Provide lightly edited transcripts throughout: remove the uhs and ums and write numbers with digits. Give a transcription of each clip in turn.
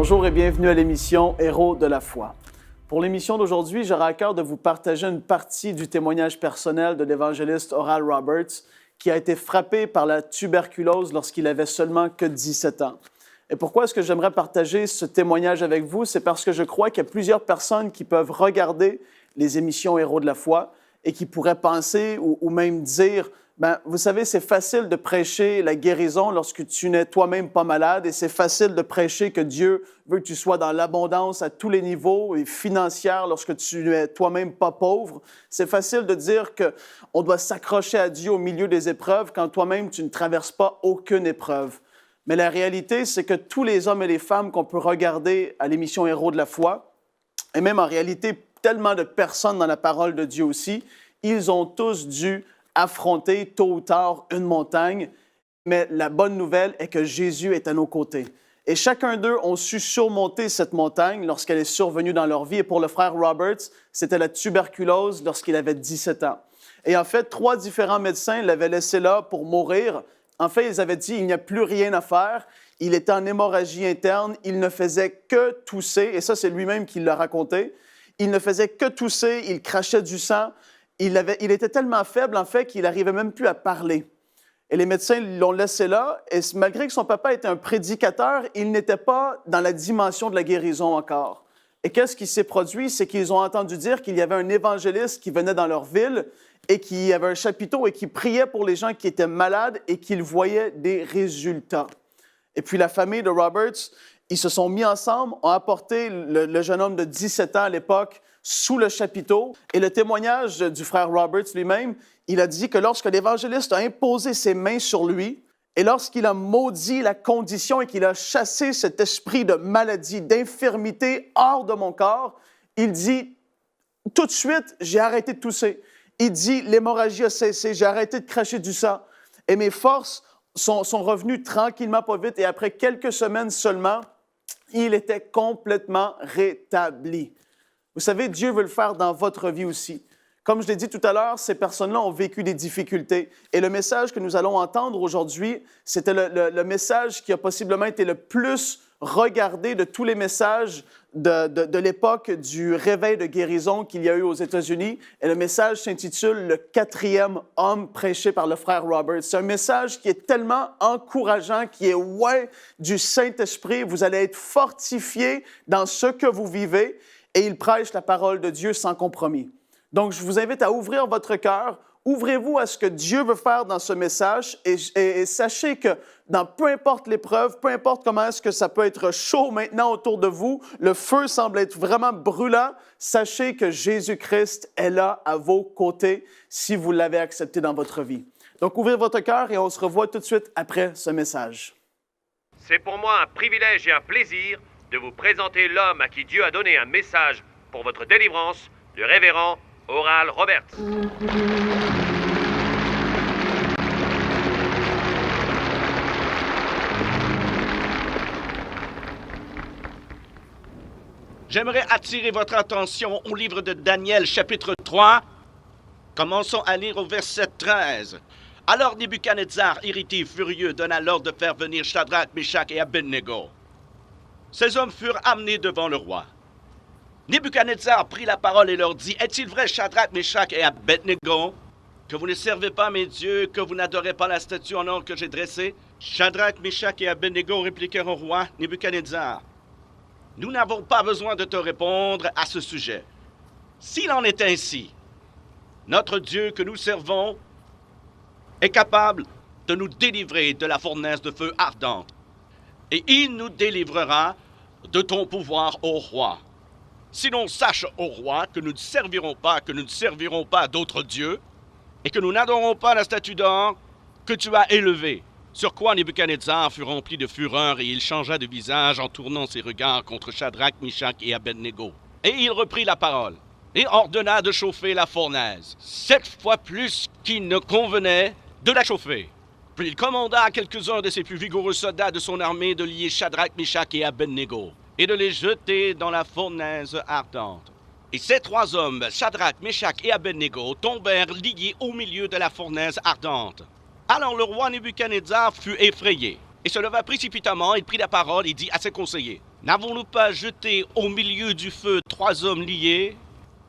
Bonjour et bienvenue à l'émission Héros de la foi. Pour l'émission d'aujourd'hui, j'aurai à cœur de vous partager une partie du témoignage personnel de l'évangéliste Oral Roberts qui a été frappé par la tuberculose lorsqu'il avait seulement que 17 ans. Et pourquoi est-ce que j'aimerais partager ce témoignage avec vous? C'est parce que je crois qu'il y a plusieurs personnes qui peuvent regarder les émissions Héros de la foi et qui pourraient penser ou même dire vous savez, c'est facile de prêcher la guérison lorsque tu n'es toi-même pas malade et c'est facile de prêcher que Dieu veut que tu sois dans l'abondance à tous les niveaux et financière lorsque tu n'es toi-même pas pauvre. C'est facile de dire qu'on doit s'accrocher à Dieu au milieu des épreuves quand toi-même tu ne traverses pas aucune épreuve. Mais la réalité, c'est que tous les hommes et les femmes qu'on peut regarder à l'émission Héros de la foi, et même en réalité tellement de personnes dans la parole de Dieu aussi, ils ont tous dû affronter tôt ou tard une montagne, mais la bonne nouvelle est que Jésus est à nos côtés. Et chacun d'eux ont su surmonter cette montagne lorsqu'elle est survenue dans leur vie. Et pour le frère Roberts, c'était la tuberculose lorsqu'il avait 17 ans. Et en fait, 3 différents médecins l'avaient laissé là pour mourir. En fait, ils avaient dit, il n'y a plus rien à faire. Il était en hémorragie interne, il ne faisait que tousser, et ça, c'est lui-même qui l'a raconté. Il ne faisait que tousser, il crachait du sang. Il était tellement faible, en fait, qu'il n'arrivait même plus à parler. Et les médecins l'ont laissé là, et malgré que son papa était un prédicateur, il n'était pas dans la dimension de la guérison encore. Et qu'est-ce qui s'est produit? C'est qu'ils ont entendu dire qu'il y avait un évangéliste qui venait dans leur ville et qui avait un chapiteau et qui priait pour les gens qui étaient malades et qu'il voyait des résultats. Et puis la famille de Roberts, ils se sont mis ensemble, ont apporté le jeune homme de 17 ans à l'époque sous le chapiteau. Et le témoignage du frère Roberts lui-même, il a dit que lorsque l'évangéliste a imposé ses mains sur lui et lorsqu'il a maudit la condition et qu'il a chassé cet esprit de maladie, d'infirmité hors de mon corps, il dit, tout de suite, j'ai arrêté de tousser. Il dit, l'hémorragie a cessé, j'ai arrêté de cracher du sang et mes forces sont revenues tranquillement, pas vite. Et après quelques semaines seulement, il était complètement rétabli. Vous savez, Dieu veut le faire dans votre vie aussi. Comme je l'ai dit tout à l'heure, ces personnes-là ont vécu des difficultés. Et le message que nous allons entendre aujourd'hui, c'était le message qui a possiblement été le plus regardé de tous les messages de l'époque du réveil de guérison qu'il y a eu aux États-Unis. Et le message s'intitule « Le 4e homme prêché par le frère Robert ». C'est un message qui est tellement encourageant, qui est ouais du Saint-Esprit. Vous allez être fortifiés dans ce que vous vivez. Et il prêche la parole de Dieu sans compromis. Donc, je vous invite à ouvrir votre cœur, ouvrez-vous à ce que Dieu veut faire dans ce message et sachez que dans peu importe l'épreuve, peu importe comment est-ce que ça peut être chaud maintenant autour de vous, le feu semble être vraiment brûlant, sachez que Jésus-Christ est là à vos côtés si vous l'avez accepté dans votre vie. Donc, ouvrez votre cœur et on se revoit tout de suite après ce message. C'est pour moi un privilège et un plaisir de vous présenter l'homme à qui Dieu a donné un message pour votre délivrance, le révérend Oral Roberts. J'aimerais attirer votre attention au livre de Daniel, chapitre 3. Commençons à lire au verset 13. Alors Nebuchadnezzar, irrité et furieux, donna l'ordre de faire venir Shadrach, Meshach et Abednego. Ces hommes furent amenés devant le roi. Nebuchadnezzar prit la parole et leur dit, « Est-il vrai, Shadrach, Meshach et Abednego, que vous ne servez pas mes dieux, que vous n'adorez pas la statue en or que j'ai dressée? » Shadrach, Meshach et Abednego répliquèrent au roi Nebuchadnezzar, « Nous n'avons pas besoin de te répondre à ce sujet. S'il en est ainsi, notre Dieu que nous servons est capable de nous délivrer de la fournaise de feu ardente. Et il nous délivrera de ton pouvoir, ô roi. Si l'on sache, ô roi, que nous ne servirons pas d'autres dieux, et que nous n'adorons pas la statue d'or que tu as élevée. » Sur quoi Nebuchadnezzar fut rempli de fureur, et il changea de visage en tournant ses regards contre Shadrach, Meshach et Abednego. Et il reprit la parole, et ordonna de chauffer la fournaise, 7 fois plus qu'il ne convenait de la chauffer. Puis il commanda à quelques-uns de ses plus vigoureux soldats de son armée de lier Shadrach, Meshach et Abednego, et de les jeter dans la fournaise ardente. Et ces 3 hommes, Shadrach, Meshach et Abednego, tombèrent liés au milieu de la fournaise ardente. Alors le roi Nebuchadnezzar fut effrayé, et se leva précipitamment, il prit la parole et dit à ses conseillers, « N'avons-nous pas jeté au milieu du feu 3 hommes liés?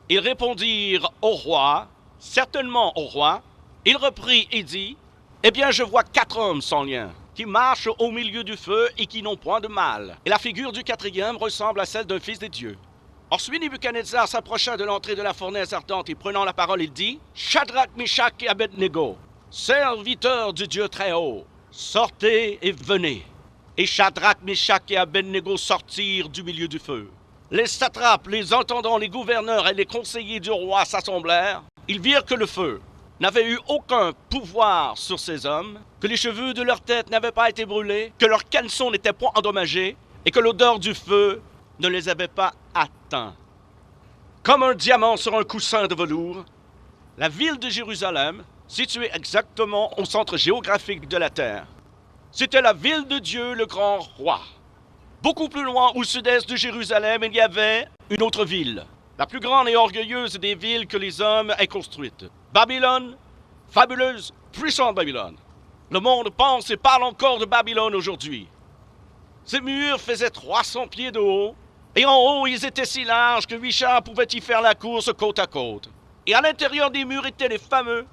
Ils répondirent au roi, certainement au roi. Il reprit et dit, eh bien je vois 4 hommes sans lien, qui marchent au milieu du feu et qui n'ont point de mal. Et la figure du 4e ressemble à celle d'un fils des dieux. Ensuite Nebuchadnezzar s'approcha de l'entrée de la fournaise ardente et prenant la parole, il dit, Shadrach, Meshach et Abednego, serviteurs du Dieu très haut, sortez et venez. Et Shadrach, Meshach et Abednego sortirent du milieu du feu. Les satrapes, les intendants, les gouverneurs et les conseillers du roi s'assemblèrent. Ils virent que le feu n'avait eu aucun pouvoir sur ces hommes, que les cheveux de leur tête n'avaient pas été brûlés, que leurs caleçons n'étaient point endommagés, et que l'odeur du feu ne les avait pas atteints. Comme un diamant sur un coussin de velours, la ville de Jérusalem, située exactement au centre géographique de la terre, c'était la ville de Dieu, le grand roi. Beaucoup plus loin, au sud-est de Jérusalem, il y avait une autre ville, la plus grande et orgueilleuse des villes que les hommes aient construites. Babylone, fabuleuse, puissante Babylone. Le monde pense et parle encore de Babylone aujourd'hui. Ces murs faisaient 300 pieds de haut, et en haut, ils étaient si larges que 8 chars pouvaient y faire la course côte à côte. Et à l'intérieur des murs étaient les fameux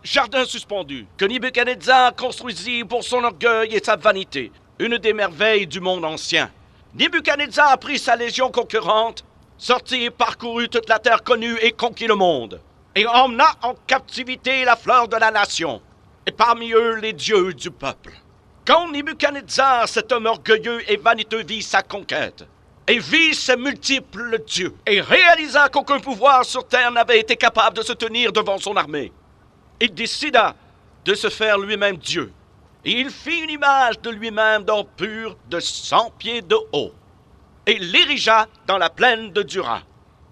jardins suspendus que Nebuchadnezzar construisit pour son orgueil et sa vanité, une des merveilles du monde ancien. Nebuchadnezzar prit sa légion concurrente, sortit et parcourut toute la terre connue et conquit le monde, et emmena en captivité la fleur de la nation, et parmi eux les dieux du peuple. Quand Nebuchadnezzar, cet homme orgueilleux et vaniteux, vit sa conquête, et vit ses multiples dieux, et réalisa qu'aucun pouvoir sur terre n'avait été capable de se tenir devant son armée, il décida de se faire lui-même Dieu. Et il fit une image de lui-même d'or pur de 100 pieds de haut, et l'érigea dans la plaine de Dura.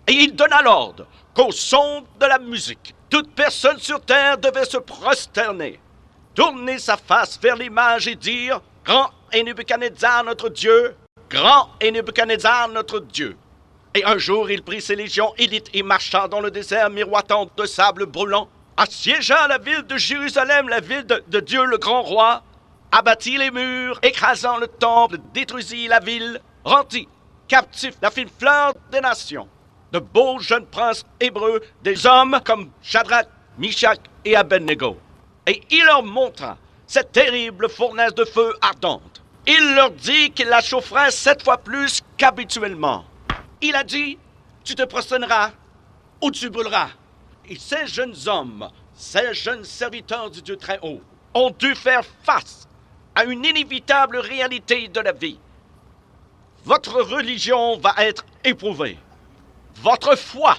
Et il donna l'ordre qu'au son de la musique, toute personne sur terre devait se prosterner, tourner sa face vers l'image et dire « Grand est Nebuchadnezzar notre Dieu, grand est Nebuchadnezzar notre Dieu ». Et un jour, il prit ses légions élites et marcha dans le désert miroitant de sable brûlant, assiégea la ville de Jérusalem, la ville de Dieu le grand roi, abattit les murs, écrasant le temple, détruisit la ville, rendit captifs la fine fleur des nations, de beaux jeunes princes hébreux, des hommes comme Shadrach, Meshach et Abednego. Et il leur montra cette terrible fournaise de feu ardente. Il leur dit qu'il la chaufferait 7 fois plus qu'habituellement. Il a dit, tu te prosterneras ou tu brûleras. Et ces jeunes hommes, ces jeunes serviteurs du Dieu très haut, ont dû faire face à une inévitable réalité de la vie. Votre religion va être éprouvée. Votre foi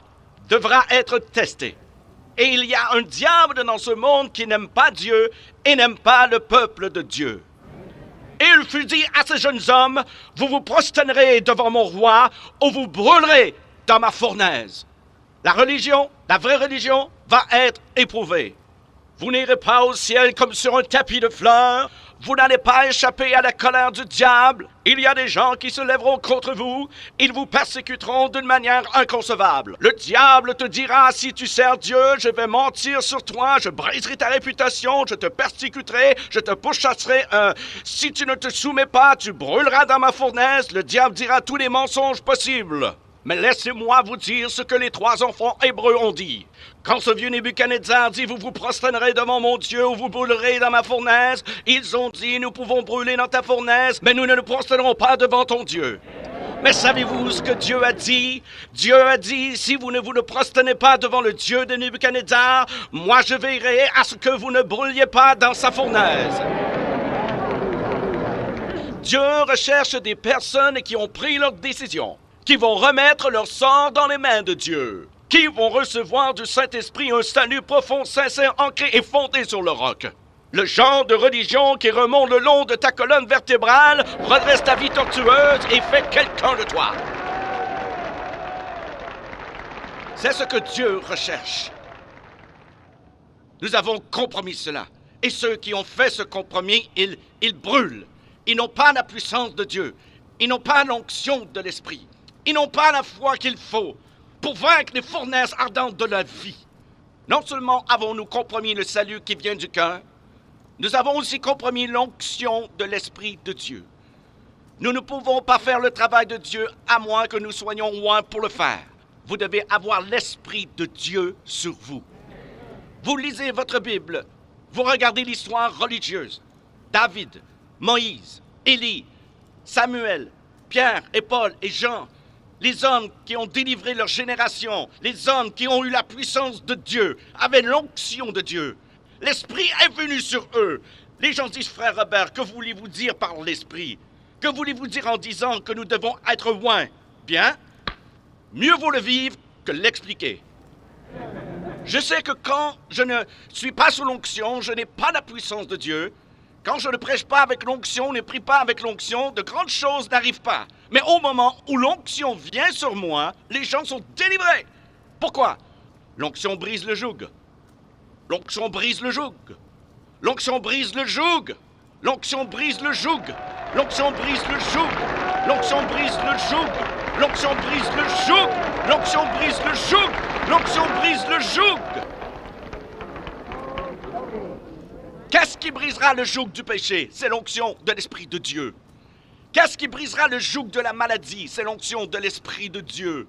devra être testée. Et il y a un diable dans ce monde qui n'aime pas Dieu et n'aime pas le peuple de Dieu. Et il fut dit à ces jeunes hommes, vous vous prosternerez devant mon roi ou vous brûlerez dans ma fournaise. La religion, la vraie religion, va être éprouvée. Vous n'irez pas au ciel comme sur un tapis de fleurs. Vous n'allez pas échapper à la colère du diable. Il y a des gens qui se lèveront contre vous. Ils vous persécuteront d'une manière inconcevable. Le diable te dira, si tu sers Dieu, je vais mentir sur toi, je briserai ta réputation, je te persécuterai, je te pourchasserai. Si tu ne te soumets pas, tu brûleras dans ma fournaise. Le diable dira tous les mensonges possibles. Mais laissez-moi vous dire ce que les 3 enfants hébreux ont dit. Quand ce vieux Nebuchadnezzar dit « Vous vous prosternerez devant mon Dieu ou vous brûlerez dans ma fournaise », ils ont dit « Nous pouvons brûler dans ta fournaise, mais nous ne nous prosternerons pas devant ton Dieu. » Mais savez-vous ce que Dieu a dit? Dieu a dit « Si vous ne vous prosternez pas devant le Dieu de Nebuchadnezzar, moi je veillerai à ce que vous ne brûliez pas dans sa fournaise. » Dieu recherche des personnes qui ont pris leur décision, qui vont remettre leur sort dans les mains de Dieu, qui vont recevoir du Saint-Esprit un salut profond, sincère, ancré et fondé sur le roc. Le genre de religion qui remonte le long de ta colonne vertébrale, redresse ta vie tortueuse et fait quelqu'un de toi. C'est ce que Dieu recherche. Nous avons compromis cela. Et ceux qui ont fait ce compromis, ils brûlent. Ils n'ont pas la puissance de Dieu. Ils n'ont pas l'onction de l'Esprit. Ils n'ont pas la foi qu'il faut pour vaincre les fournaises ardentes de la vie. Non seulement avons-nous compromis le salut qui vient du cœur, nous avons aussi compromis l'onction de l'Esprit de Dieu. Nous ne pouvons pas faire le travail de Dieu à moins que nous soyons loin pour le faire. Vous devez avoir l'Esprit de Dieu sur vous. Vous lisez votre Bible, vous regardez l'histoire religieuse. David, Moïse, Élie, Samuel, Pierre et Paul et Jean, les hommes qui ont délivré leur génération, les hommes qui ont eu la puissance de Dieu, avaient l'onction de Dieu. L'Esprit est venu sur eux. Les gens disent, frère Robert, que voulez-vous dire par l'Esprit? Que voulez-vous dire en disant que nous devons être loin? Bien, mieux vaut le vivre que l'expliquer. Je sais que quand je ne suis pas sous l'onction, je n'ai pas la puissance de Dieu. Quand je ne prêche pas avec l'onction, ne prie pas avec l'onction, de grandes choses n'arrivent pas. Mais au moment où l'onction vient sur moi, les gens sont délivrés. Pourquoi? L'onction brise le joug. L'onction brise le joug. L'onction brise le joug. L'onction brise le joug. L'onction brise le joug. L'onction brise le joug. L'onction brise le joug. L'onction brise le joug. L'onction brise le joug. Qu'est-ce qui brisera le joug du péché? C'est l'onction de l'Esprit de Dieu. Qu'est-ce qui brisera le joug de la maladie? C'est l'onction de l'Esprit de Dieu.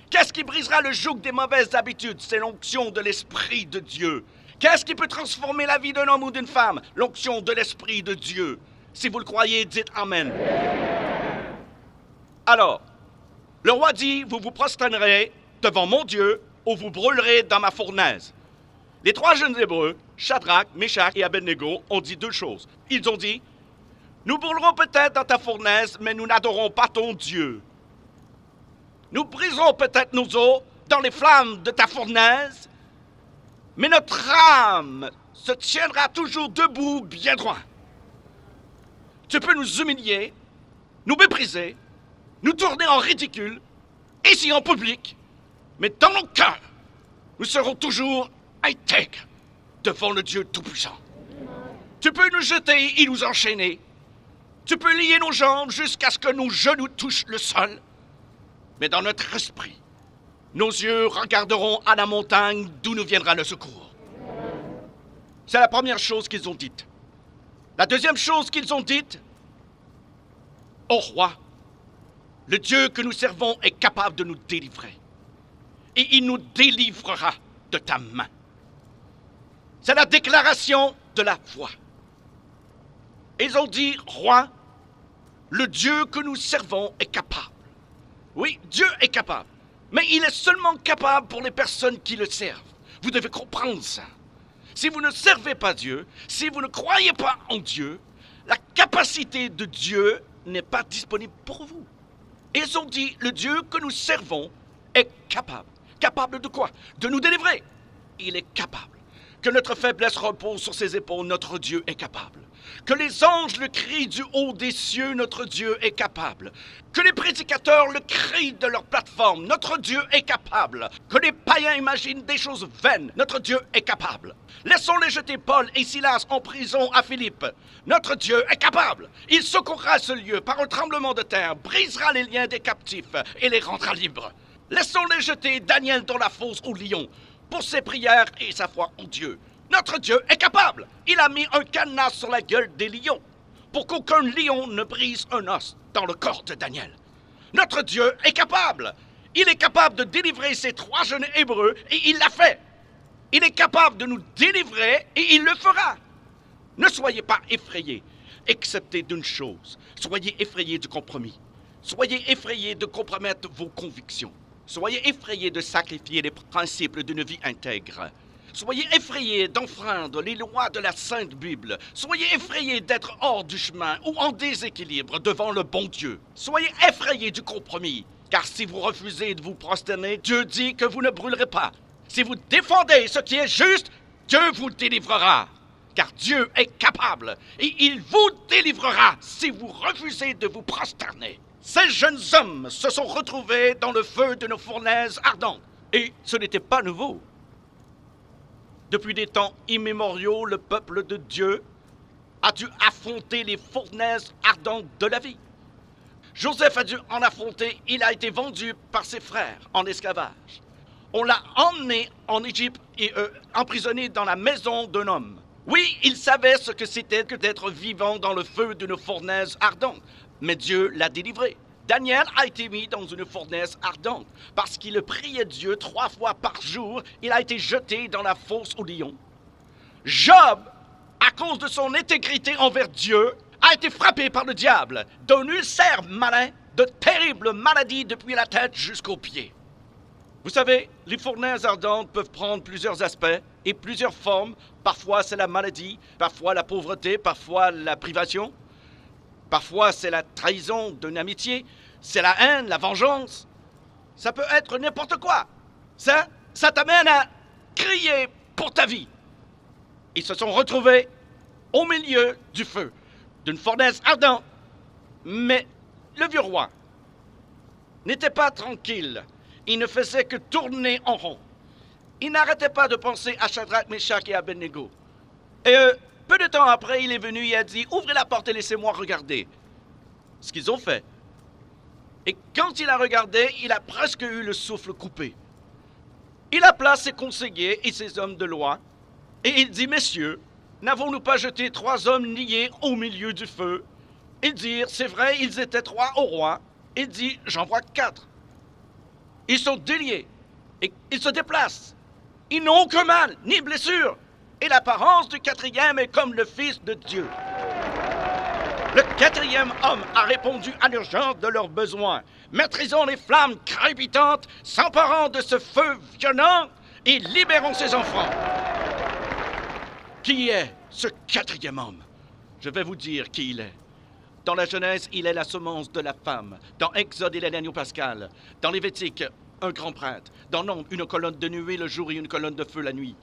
Qu'est-ce qui brisera le joug des mauvaises habitudes? C'est l'onction de l'Esprit de Dieu. Qu'est-ce qui peut transformer la vie d'un homme ou d'une femme? L'onction de l'Esprit de Dieu. Si vous le croyez, dites Amen. Alors, le roi dit, vous vous prosternerez devant mon Dieu ou vous brûlerez dans ma fournaise. Les trois jeunes Hébreux, Shadrach, Meshach et Abednego, ont dit deux choses. Ils ont dit, nous brûlerons peut-être dans ta fournaise, mais nous n'adorons pas ton Dieu. Nous briserons peut-être nos os dans les flammes de ta fournaise, mais notre âme se tiendra toujours debout bien droit. Tu peux nous humilier, nous mépriser, nous tourner en ridicule, ici en public, mais dans nos cœurs, nous serons toujours intègres devant le Dieu Tout-Puissant. Tu peux nous jeter et nous enchaîner. Tu peux lier nos jambes jusqu'à ce que nos genoux touchent le sol. Mais dans notre esprit, nos yeux regarderont à la montagne d'où nous viendra le secours. C'est la première chose qu'ils ont dite. La deuxième chose qu'ils ont dite, ô roi, le Dieu que nous servons est capable de nous délivrer. Et il nous délivrera de ta main. C'est la déclaration de la foi. Ils ont dit, roi, le Dieu que nous servons est capable. Oui, Dieu est capable. Mais il est seulement capable pour les personnes qui le servent. Vous devez comprendre ça. Si vous ne servez pas Dieu, si vous ne croyez pas en Dieu, la capacité de Dieu n'est pas disponible pour vous. Ils ont dit, le Dieu que nous servons est capable. Capable de quoi? De nous délivrer. Il est capable. Que notre faiblesse repose sur ses épaules, notre Dieu est capable. Que les anges le crient du haut des cieux, notre Dieu est capable. Que les prédicateurs le crient de leur plateforme, notre Dieu est capable. Que les païens imaginent des choses vaines, notre Dieu est capable. Laissons-les jeter Paul et Silas en prison à Philippe. Notre Dieu est capable. Il secourra ce lieu par un tremblement de terre, brisera les liens des captifs et les rendra libres. Laissons-les jeter Daniel dans la fosse aux lions pour ses prières et sa foi en Dieu. Notre Dieu est capable. Il a mis un cadenas sur la gueule des lions pour qu'aucun lion ne brise un os dans le corps de Daniel. Notre Dieu est capable. Il est capable de délivrer ces trois jeunes Hébreux et il l'a fait. Il est capable de nous délivrer et il le fera. Ne soyez pas effrayés, excepté d'une chose. Soyez effrayés du compromis. Soyez effrayés de compromettre vos convictions. Soyez effrayés de sacrifier les principes d'une vie intègre. Soyez effrayés d'enfreindre les lois de la Sainte Bible. Soyez effrayés d'être hors du chemin ou en déséquilibre devant le bon Dieu. Soyez effrayés du compromis, car si vous refusez de vous prosterner, Dieu dit que vous ne brûlerez pas. Si vous défendez ce qui est juste, Dieu vous délivrera, car Dieu est capable et il vous délivrera si vous refusez de vous prosterner. Ces jeunes hommes se sont retrouvés dans le feu de nos fournaises ardentes. Et ce n'était pas nouveau. Depuis des temps immémoriaux, le peuple de Dieu a dû affronter les fournaises ardentes de la vie. Joseph a dû en affronter. Il a été vendu par ses frères en esclavage. On l'a emmené en Égypte et emprisonné dans la maison d'un homme. Oui, il savait ce que c'était que d'être vivant dans le feu d'une fournaise ardente. Mais Dieu l'a délivré. Daniel a été mis dans une fournaise ardente. Parce qu'il priait Dieu 3 fois par jour, il a été jeté dans la fosse aux lions. Job, à cause de son intégrité envers Dieu, a été frappé par le diable d'un ulcère malin, de terribles maladies depuis la tête jusqu'aux pieds. Vous savez, les fournaises ardentes peuvent prendre plusieurs aspects et plusieurs formes. Parfois, c'est la maladie, parfois la pauvreté, parfois la privation. Parfois, c'est la trahison d'une amitié, c'est la haine, la vengeance. Ça peut être n'importe quoi. Ça t'amène à crier pour ta vie. Ils se sont retrouvés au milieu du feu, d'une fournaise ardente. Mais le vieux roi n'était pas tranquille. Il ne faisait que tourner en rond. Il n'arrêtait pas de penser à Shadrach, Meshach et Abednego. Et peu de temps après, il est venu et a dit « Ouvrez la porte et laissez-moi regarder. » Ce qu'ils ont fait. Et quand il a regardé, il a presque eu le souffle coupé. Il appela ses conseillers et ses hommes de loi, et il dit « Messieurs, n'avons-nous pas jeté 3 hommes liés au milieu du feu ?» Ils dirent « C'est vrai, ils étaient 3 au roi. » Il dit « J'en vois 4. » Ils sont déliés, et ils se déplacent. Ils n'ont aucun mal, ni blessure. Et l'apparence du 4e est comme le Fils de Dieu. Le 4e homme a répondu à l'urgence de leurs besoins. Maîtrisons les flammes crépitantes, s'emparant de ce feu violent et libérons ses enfants. Qui est ce 4e homme? Je vais vous dire qui il est. Dans la Genèse, il est la semence de la femme. Dans Exode, il est l'agneau pascal. Dans Lévitique, un grand prêtre. Dans Nombre, une colonne de nuée le jour et une colonne de feu la nuit.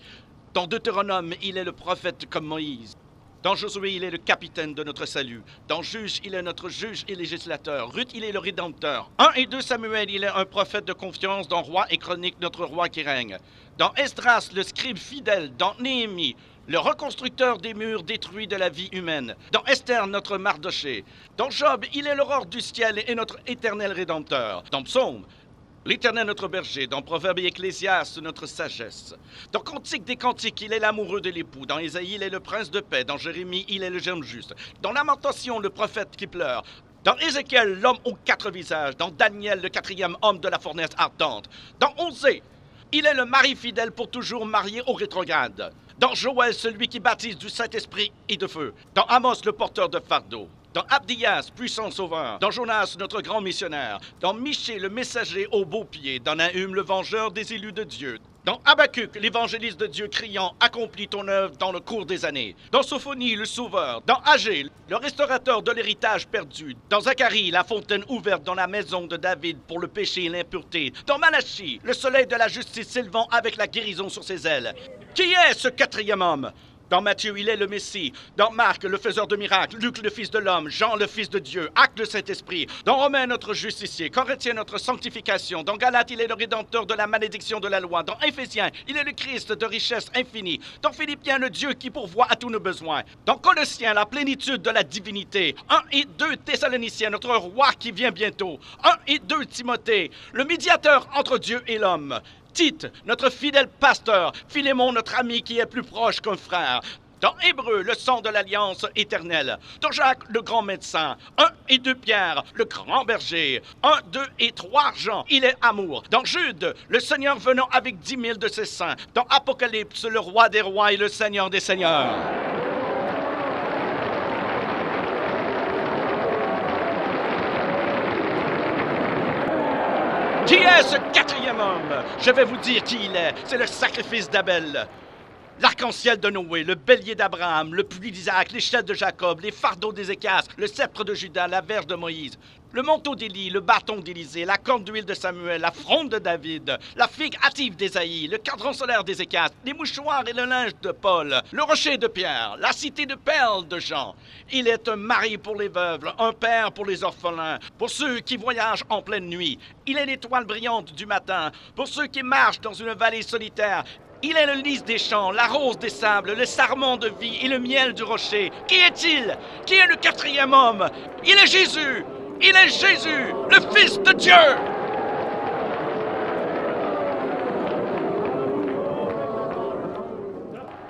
Dans Deutéronome, il est le prophète comme Moïse. Dans Josué, il est le capitaine de notre salut. Dans Juge, il est notre juge et législateur. Ruth, il est le rédempteur. 1 et 2 Samuel, il est un prophète de confiance. Dans Roi et Chronique, notre roi qui règne. Dans Esdras, le scribe fidèle. Dans Néhémie, le reconstructeur des murs détruits de la vie humaine. Dans Esther, notre Mardoché. Dans Job, il est l'aurore du ciel et notre éternel rédempteur. Dans Psaume, l'Éternel notre berger. Dans Proverbe et Ecclésiaste, notre sagesse. Dans Cantique des Cantiques, il est l'amoureux de l'époux. Dans Ésaïe, il est le prince de paix. Dans Jérémie, il est le germe juste. Dans Lamentation, le prophète qui pleure. Dans Ézéchiel, l'homme aux 4 visages. Dans Daniel, le 4e homme de la fournaise ardente. Dans Osée, il est le mari fidèle pour toujours marié au rétrograde. Dans Joël, celui qui baptise du Saint-Esprit et de feu. Dans Amos, le porteur de fardeau. Dans Abdias, puissant sauveur. Dans Jonas, notre grand missionnaire. Dans Michée, le messager au beau pied. Dans Nahum, le vengeur des élus de Dieu. Dans Habacuc, l'évangéliste de Dieu criant « Accomplis ton œuvre dans le cours des années ». Dans Sophonie, le sauveur. Dans Agé, le restaurateur de l'héritage perdu. Dans Zacharie, la fontaine ouverte dans la maison de David pour le péché et l'impureté. Dans Malachie, le soleil de la justice s'élevant avec la guérison sur ses ailes. Qui est ce 4e homme? Dans Matthieu, il est le Messie. Dans Marc, le faiseur de miracles. Luc, le Fils de l'homme. Jean, le Fils de Dieu. Acte, le Saint-Esprit. Dans Romains, notre justicier. Corinthiens, notre sanctification. Dans Galates, il est le rédempteur de la malédiction de la loi. Dans Éphésiens, il est le Christ de richesse infinie. Dans Philippiens, le Dieu qui pourvoit à tous nos besoins. Dans Colossiens, la plénitude de la divinité. 1 et 2 Thessaloniciens, notre roi qui vient bientôt. 1 et 2 Timothée, le médiateur entre Dieu et l'homme. Tite, notre fidèle pasteur. Philémon, notre ami qui est plus proche qu'un frère. Dans Hébreu, le sang de l'alliance éternelle. Dans Jacques, le grand médecin. 1 et 2 Pierre, le grand berger. 1, 2 et 3 Jean, il est amour. Dans Jude, le Seigneur venant avec 10 000 de ses saints. Dans Apocalypse, le roi des rois et le Seigneur des seigneurs. Qui est ce 4e homme? Je vais vous dire qui il est. C'est le sacrifice d'Abel. L'arc-en-ciel de Noé, le bélier d'Abraham, le puits d'Isaac, l'échelle de Jacob, les fardeaux d'Ézéchias, le sceptre de Judas, la verge de Moïse, le manteau d'Élie, le bâton d'Élisée, la corne d'huile de Samuel, la fronde de David, la figue hâtive d'Ésaïe, le cadran solaire d'Ézéchias, les mouchoirs et le linge de Paul, le rocher de Pierre, la cité de perles de Jean. Il est un mari pour les veuves, un père pour les orphelins, pour ceux qui voyagent en pleine nuit. Il est l'étoile brillante du matin, pour ceux qui marchent dans une vallée solitaire. Il est le lys des champs, la rose des sables, le sarment de vie et le miel du rocher. Qui est-il? Qui est le 4e homme? Il est Jésus! Il est Jésus, le Fils de Dieu!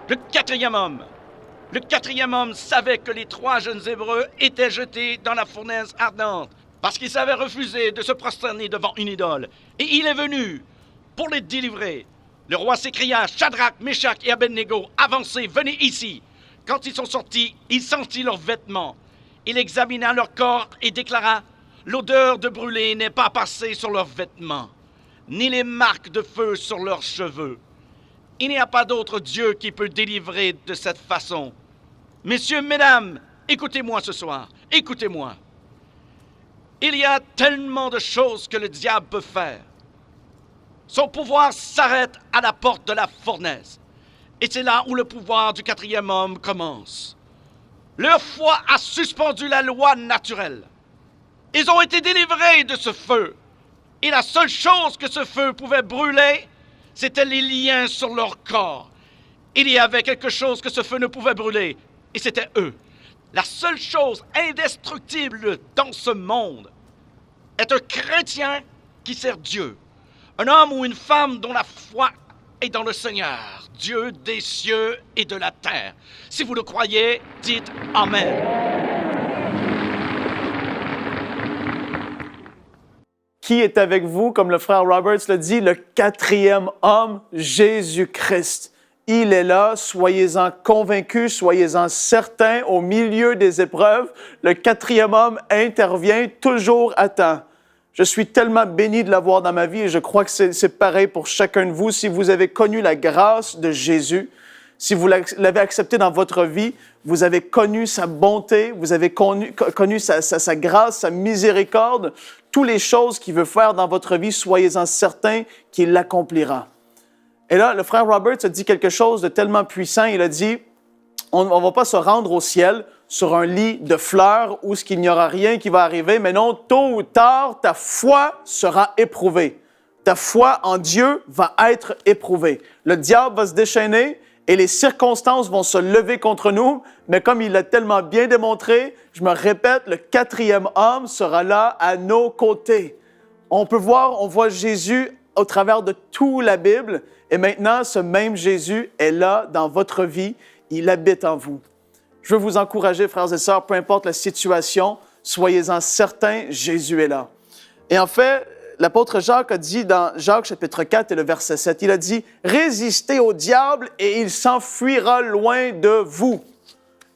Le 4e homme, Le quatrième homme savait que les 3 jeunes Hébreux étaient jetés dans la fournaise ardente parce qu'ils avaient refusé de se prosterner devant une idole. Et il est venu pour les délivrer. Le roi s'écria, Shadrach, Meshach et Abednego, avancez, venez ici. Quand ils sont sortis, il sentit leurs vêtements. Il examina leur corps et déclara, l'odeur de brûlé n'est pas passée sur leurs vêtements, ni les marques de feu sur leurs cheveux. Il n'y a pas d'autre Dieu qui peut délivrer de cette façon. Messieurs, mesdames, écoutez-moi ce soir, écoutez-moi. Il y a tellement de choses que le diable peut faire. Son pouvoir s'arrête à la porte de la fournaise. Et c'est là où le pouvoir du quatrième homme commence. Leur foi a suspendu la loi naturelle. Ils ont été délivrés de ce feu. Et la seule chose que ce feu pouvait brûler, c'était les liens sur leur corps. Il y avait quelque chose que ce feu ne pouvait brûler, et c'était eux. La seule chose indestructible dans ce monde est un chrétien qui sert Dieu. Un homme ou une femme dont la foi est dans le Seigneur, Dieu des cieux et de la terre. Si vous le croyez, dites Amen. Qui est avec vous, comme le frère Roberts le dit, le quatrième homme, Jésus-Christ. Il est là, soyez-en convaincus, soyez-en certains, au milieu des épreuves, le quatrième homme intervient toujours à temps. Je suis tellement béni de l'avoir dans ma vie et je crois que c'est pareil pour chacun de vous. Si vous avez connu la grâce de Jésus, si vous l'avez accepté dans votre vie, vous avez connu sa bonté, vous avez connu sa grâce, sa miséricorde, toutes les choses qu'il veut faire dans votre vie, soyez-en certains qu'il l'accomplira. Et là, le frère Roberts a dit quelque chose de tellement puissant. Il a dit, on ne va pas se rendre au ciel sur un lit de fleurs où il n'y aura rien qui va arriver, mais non, tôt ou tard, ta foi sera éprouvée. Ta foi en Dieu va être éprouvée. Le diable va se déchaîner et les circonstances vont se lever contre nous, mais comme il l'a tellement bien démontré, je me répète, le quatrième homme sera là à nos côtés. On voit Jésus au travers de toute la Bible, et maintenant, ce même Jésus est là dans votre vie, il habite en vous. Je veux vous encourager, frères et sœurs, peu importe la situation, soyez-en certains, Jésus est là. Et en fait, l'apôtre Jacques a dit dans Jacques chapitre 4 et le verset 7, il a dit « Résistez au diable et il s'enfuira loin de vous ».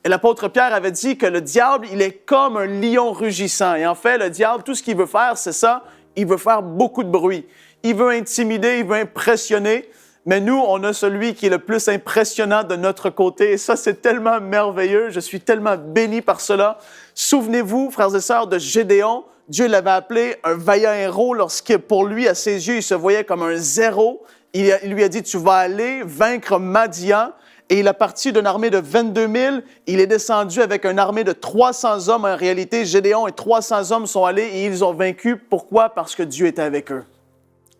Et l'apôtre Pierre avait dit que le diable, il est comme un lion rugissant. Et en fait, le diable, tout ce qu'il veut faire, c'est ça, il veut faire beaucoup de bruit. Il veut intimider, il veut impressionner. Mais nous, on a celui qui est le plus impressionnant de notre côté. Et ça, c'est tellement merveilleux. Je suis tellement béni par cela. Souvenez-vous, frères et sœurs, de Gédéon. Dieu l'avait appelé un vaillant héros lorsque, pour lui, à ses yeux, il se voyait comme un zéro. Il lui a dit, tu vas aller vaincre Madian. Et il est parti d'une armée de 22 000. Il est descendu avec une armée de 300 hommes. En réalité, Gédéon et 300 hommes sont allés et ils ont vaincu. Pourquoi? Parce que Dieu était avec eux.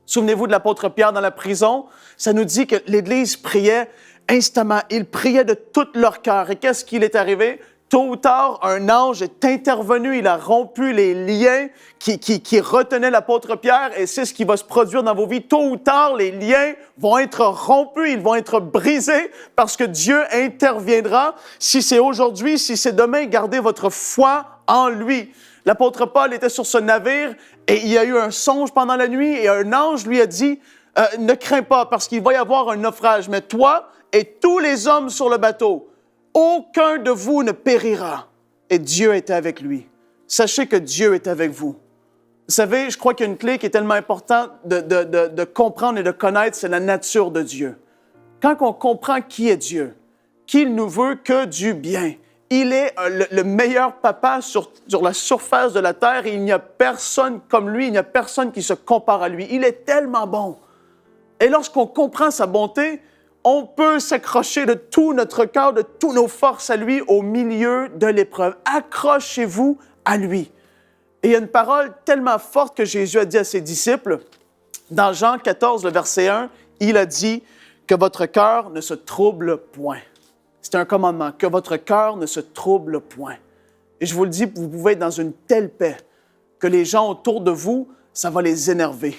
Souvenez-vous de l'apôtre Pierre dans la prison. Ça nous dit que l'Église priait instamment. Ils priaient de tout leur cœur. Et qu'est-ce qu'il est arrivé? Tôt ou tard, un ange est intervenu. Il a rompu les liens qui retenaient l'apôtre Pierre. Et c'est ce qui va se produire dans vos vies. Tôt ou tard, les liens vont être rompus. Ils vont être brisés parce que Dieu interviendra. Si c'est aujourd'hui, si c'est demain, gardez votre foi en lui. L'apôtre Paul était sur ce navire et il y a eu un songe pendant la nuit et un ange lui a dit « Ne crains pas parce qu'il va y avoir un naufrage, mais toi et tous les hommes sur le bateau, aucun de vous ne périra. » Et Dieu était avec lui. Sachez que Dieu est avec vous. Vous savez, je crois qu'il y a une clé qui est tellement importante de comprendre et de connaître, c'est la nature de Dieu. Quand on comprend qui est Dieu, qu'il nous veut que du bien, il est le meilleur papa sur la surface de la terre et il n'y a personne comme lui, il n'y a personne qui se compare à lui. Il est tellement bon. Et lorsqu'on comprend sa bonté, on peut s'accrocher de tout notre cœur, de toutes nos forces à lui au milieu de l'épreuve. Accrochez-vous à lui. Et il y a une parole tellement forte que Jésus a dit à ses disciples. Dans Jean 14, le verset 1, il a dit que votre cœur ne se trouble point. C'est un commandement, que votre cœur ne se trouble point. Et je vous le dis, vous pouvez être dans une telle paix que les gens autour de vous, ça va les énerver.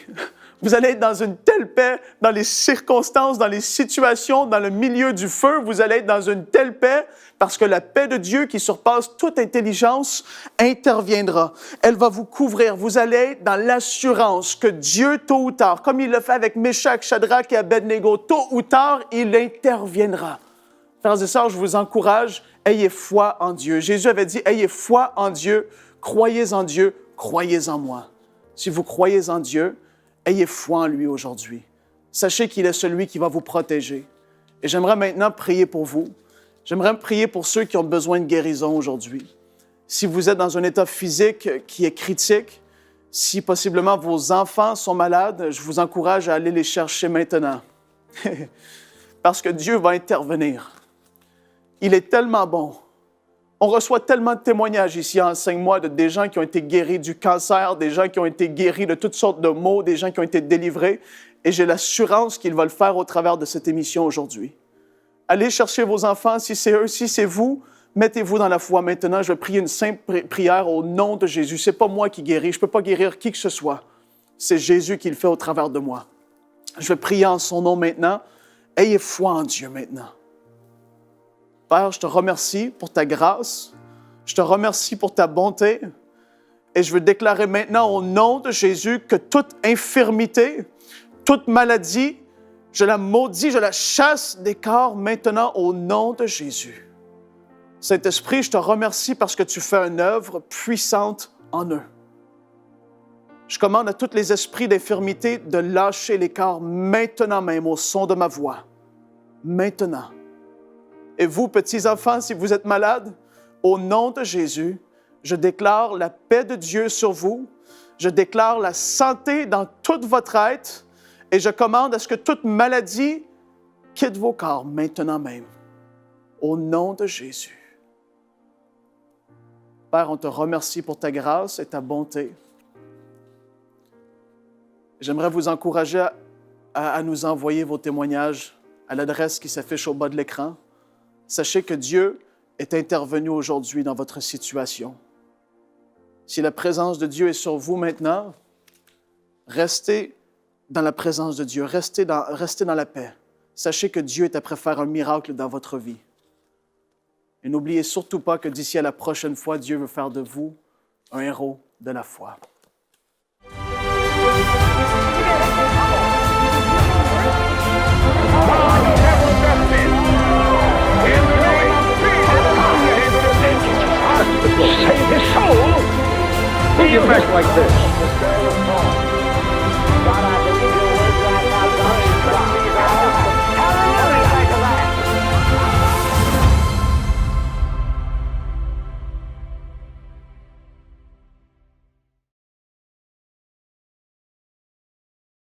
Vous allez être dans une telle paix dans les circonstances, dans les situations, dans le milieu du feu. Vous allez être dans une telle paix parce que la paix de Dieu qui surpasse toute intelligence interviendra. Elle va vous couvrir. Vous allez être dans l'assurance que Dieu, tôt ou tard, comme il le fait avec Méchach, Shadrach et Abednego, tôt ou tard, il interviendra. Frères et sœurs, je vous encourage, ayez foi en Dieu. Jésus avait dit, ayez foi en Dieu, croyez en Dieu, croyez en moi. Si vous croyez en Dieu, ayez foi en lui aujourd'hui. Sachez qu'il est celui qui va vous protéger. Et j'aimerais maintenant prier pour vous. J'aimerais prier pour ceux qui ont besoin de guérison aujourd'hui. Si vous êtes dans un état physique qui est critique, si possiblement vos enfants sont malades, je vous encourage à aller les chercher maintenant. Parce que Dieu va intervenir. Il est tellement bon. On reçoit tellement de témoignages ici en 5 mois de des gens qui ont été guéris du cancer, des gens qui ont été guéris de toutes sortes de maux, des gens qui ont été délivrés. Et j'ai l'assurance qu'il va le faire au travers de cette émission aujourd'hui. Allez chercher vos enfants, si c'est eux, si c'est vous, mettez-vous dans la foi maintenant. Je vais prier une simple prière au nom de Jésus. Ce n'est pas moi qui guéris, je ne peux pas guérir qui que ce soit. C'est Jésus qui le fait au travers de moi. Je vais prier en son nom maintenant. Ayez foi en Dieu maintenant. Père, je te remercie pour ta grâce. Je te remercie pour ta bonté. Et je veux déclarer maintenant au nom de Jésus que toute infirmité, toute maladie, je la maudis, je la chasse des corps maintenant au nom de Jésus. Saint-Esprit, je te remercie parce que tu fais une œuvre puissante en eux. Je commande à tous les esprits d'infirmité de lâcher les corps maintenant même au son de ma voix. Maintenant. Et vous, petits enfants, si vous êtes malades, au nom de Jésus, je déclare la paix de Dieu sur vous. Je déclare la santé dans toute votre être. Et je commande à ce que toute maladie quitte vos corps maintenant même. Au nom de Jésus. Père, on te remercie pour ta grâce et ta bonté. J'aimerais vous encourager à nous envoyer vos témoignages à l'adresse qui s'affiche au bas de l'écran. Sachez que Dieu est intervenu aujourd'hui dans votre situation. Si la présence de Dieu est sur vous maintenant, restez dans la présence de Dieu, restez dans la paix. Sachez que Dieu est prêt à faire un miracle dans votre vie. Et n'oubliez surtout pas que d'ici à la prochaine fois, Dieu veut faire de vous un héros de la foi. Save his soul! Will you make like this?